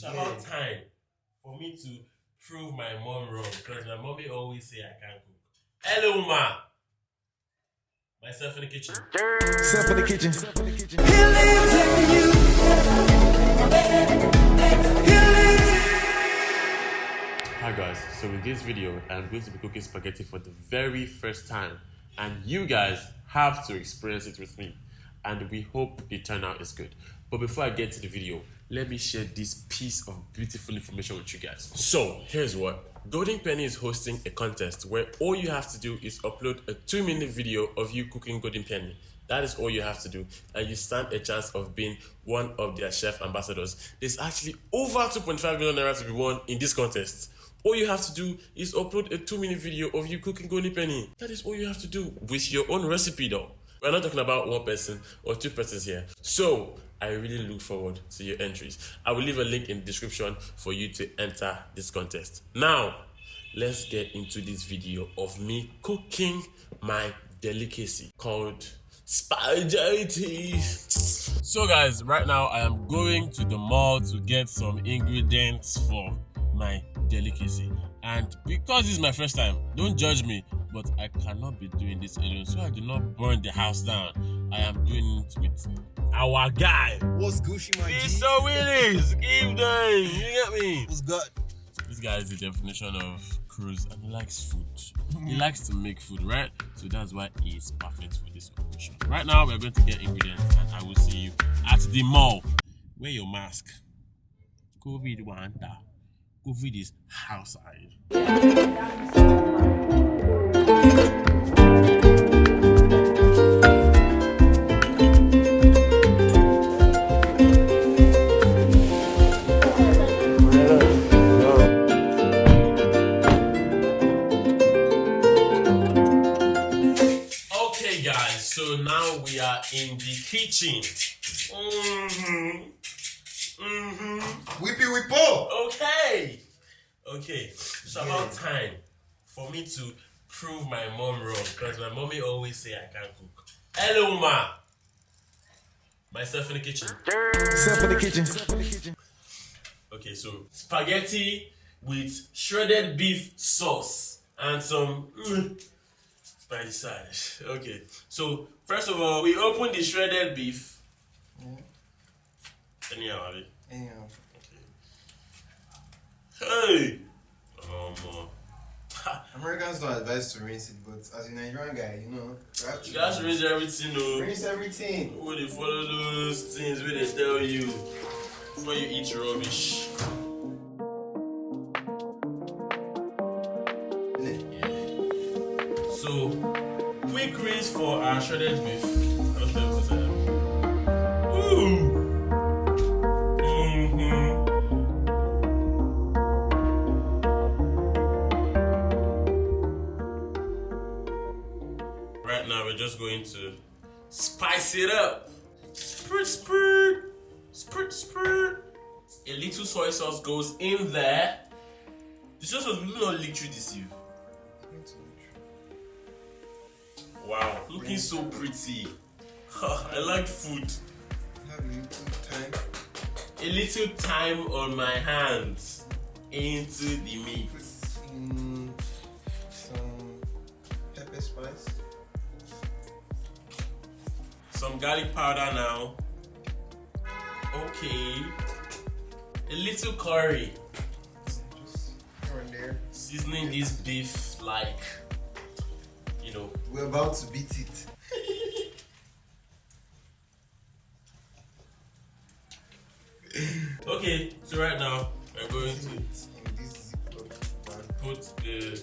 about time for me to prove my mom wrong, because my mommy always say I can't cook. Hello, ma. Myself in the kitchen. Self in the kitchen. Hi guys, so in this video I'm going to be cooking spaghetti for the very first time, and you guys have to experience it with me, and we hope the turnout is good. But before I get to the video, let me share this piece of beautiful information with you guys. So here's what. Golden Penny is hosting a contest where all you have to do is upload a 2-minute video of you cooking Golden Penny. That is all you have to do, and you stand a chance of being one of their chef ambassadors. There's actually over 2.5 million naira to be won in this contest. All you have to do is upload a 2-minute video of you cooking Golden Penny. That is all you have to do with your own recipe though. We're not talking about one person or two persons here. So I really look forward to your entries. I will leave a link in the description for you to enter this contest. Now, let's get into this video of me cooking my delicacy called spaghetti. So guys, right now I am going to the mall to get some ingredients for my delicacy, and because this is my first time, don't judge me, but I cannot be doing this alone, so I do not burn the house down. I am doing it with our guy. What's Gucci, my G? Mr. Willis, give them, you get me? What's good? This guy is the definition of cruise, and he likes food. He likes to make food, right? So that's why he is perfect for this operation. Right now we're going to get ingredients, and I will see you at the mall. Wear your mask. COVID wanta. COVID is outside. Okay guys, so now we are in the kitchen. Whippy whippo! Okay, so about time for me to prove my mom wrong, because my mommy always say I can't cook. Hello, ma. Myself in the kitchen. Self in the kitchen. Okay, so spaghetti with shredded beef sauce and some spicy side. Okay, so first of all, we open the shredded beef. Anyhow, Ali. Anyhow. Hey! Americans don't advise to rinse it, but as a Nigerian guy, you know, You guys rinse everything, no? rinse everything. When they follow those things where they tell you before you eat rubbish. So, quick rinse for our shredded beef. I don't know if Ooh! Right now we're just going to spice it up. Spurt. A little soy sauce goes in there. The soy sauce will not literally deceive. Wow, looking so pretty. I like food. Have a little time. A little time on my hands into the meat. Put in some pepper spice. Some garlic powder now. Okay. A little curry. Just here and there. Seasoning this beef like, you know. We're about to beat it. Okay, so right now we're going to in this Ziploc bag. put the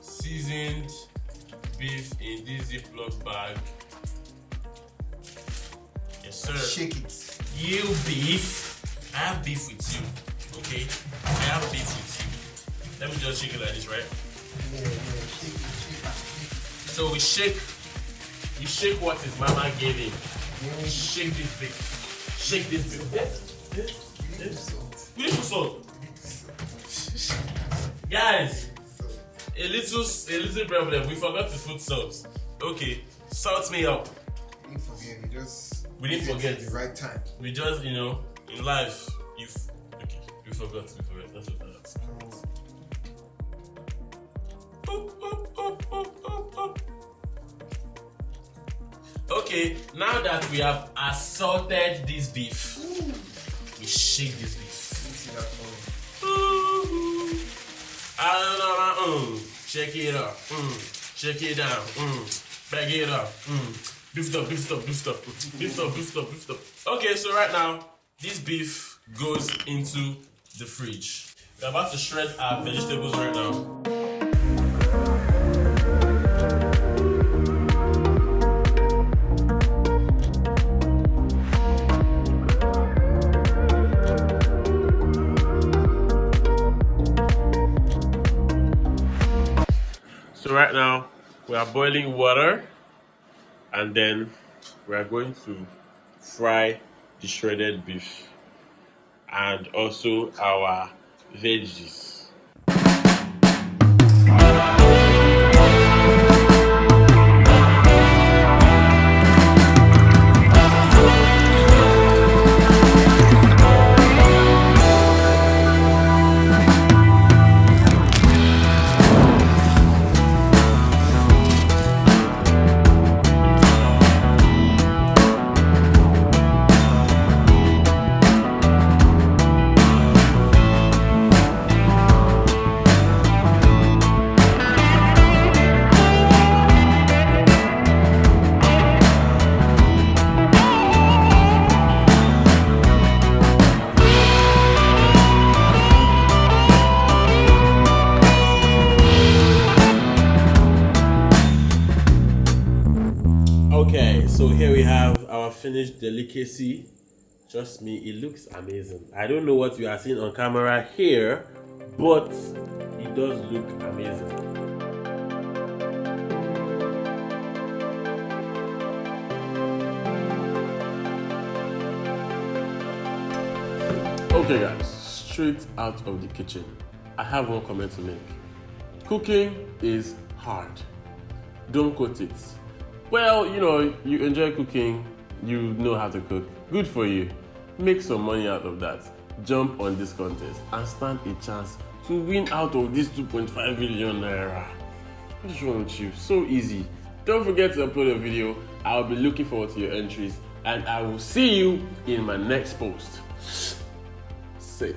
seasoned beef in this Ziploc bag. Yes, sir. Shake it. You beef. I have beef with you. Okay? I have beef with you. Let me just shake it like this, right? Yeah, shake it. So we shake what his mama gave him. Shake this beef. Shake this beef. Beautiful salt. Guys, a little problem. We forgot to put salt. Okay, salt me up. We didn't forget. We didn't forget. At the right time. We just, in life, okay. forgot. That's what that's. Okay, now that we have assaulted this beef, we shake this beef. Check it up, check it down, back it up, beef up. Okay, so right now, this beef goes into the fridge. We're about to shred our vegetables right now. So right now, we are boiling water, and then we are going to fry the shredded beef and also our veggies. Okay, so here we have our finished delicacy. Trust me, it looks amazing. I don't know what you are seeing on camera here, but it does look amazing. Okay guys, straight out of the kitchen, I have one comment to make. Cooking is hard. Don't quote it. Well, you know, you enjoy cooking, you know how to cook. Good for you. Make some money out of that. Jump on this contest and stand a chance to win out of this 2.5 million naira. What's wrong with you? So easy. Don't forget to upload a video. I'll be looking forward to your entries, and I will see you in my next post. Safe.